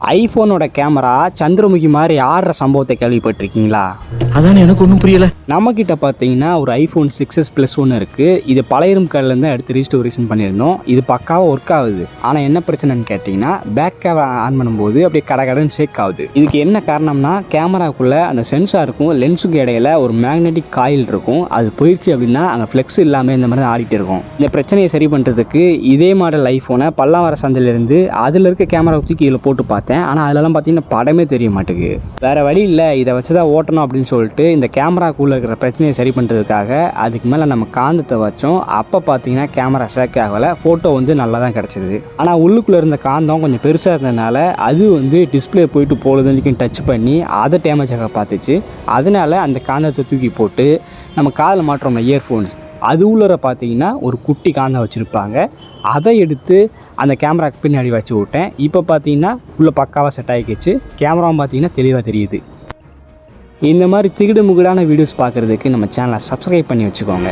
ஐஃபோனோட camera Chandramukhi மாதிரி ஆடுற சம்பவத்தை கேள்விப்பட்டிருக்கீங்களா? அதான் எனக்கு ஒன்றும் புரியல. நம்மக்கிட்ட பார்த்தீங்கன்னா ஒரு ஐஃபோன் 6s ப்ளஸ் ஒன்று இருக்குது. இது பழையரும் கடையிலேருந்து எடுத்து ரீஸ்டோரேஷன் பண்ணியிருந்தோம். இது பக்காவாக ஒர்க் ஆகுது. ஆனால் என்ன பிரச்சனைன்னு கேட்டிங்கன்னா, பேக் கேமரா ஆன் பண்ணும்போது அப்படியே கடகடன்னு ஷேக் ஆகுது. இதுக்கு என்ன காரணம்னா, கேமராக்குள்ளே அந்த சென்சாருக்கும் லென்ஸுக்கும் இடையில ஒரு மேக்னெட்டிக் காயில் இருக்கும். அது போயிடுச்சு அப்படின்னா அங்கே ஃப்ளெக்ஸ் இல்லாமல் இந்த மாதிரி ஆடிட்டு இருக்கும். இந்த பிரச்சனையை சரி பண்ணுறதுக்கு இதே மாடல் ஐஃபோனை பல்லாவர சந்தையிலேருந்து அதில் இருக்க கேமரா தூக்கி இதில் போட்டு பார்த்தேன். ஆனால் அதெல்லாம் பார்த்தீங்கன்னா படமே தெரிய மாட்டேங்குது. வேறு வழி இல்லை, இதை வச்சு தான் ஓட்டணும் அப்படின்னு சொல்லிட்டு இந்த கேமராக்குள்ளே இருக்கிற பிரச்சனையை சரி பண்ணுறதுக்காக அதுக்கு மேலே நம்ம காந்தத்தை வச்சோம். அப்போ பார்த்தீங்கன்னா கேமரா ஷேக் ஆகலை, ஃபோட்டோ நல்லா தான் கிடச்சிது. ஆனால் உள்ளுக்குள்ளே இருந்த காந்தம் கொஞ்சம் பெருசாக இருந்ததுனால அது டிஸ்பிளே போயிட்டு போகுதுன்னு டச் பண்ணி அதை டேமேஜ் ஆக பார்த்துச்சு. அதனால் அந்த காந்தத்தை தூக்கி போட்டு நம்ம காதில் மாட்டுறோம்ல இயர்ஃபோன்ஸ், அது உள்ளர பார்த்தீங்கன்னா ஒரு குட்டி காந்தம் வச்சுருப்பாங்க. அதை எடுத்து அந்த கேமராக்கு பின்னாடி வச்சு விட்டேன். இப்போ பார்த்தீங்கன்னா உள்ளே பக்காவாக செட் ஆகிக்கிச்சு. கேமராவும் பார்த்தீங்கன்னா தெளிவாக தெரியுது. இந்த மாதிரி திகிடு முகிடான வீடியோஸ் பார்க்குறதுக்கு நம்ம சேனலை சப்ஸ்கிரைப் பண்ணி வச்சுக்கோங்க.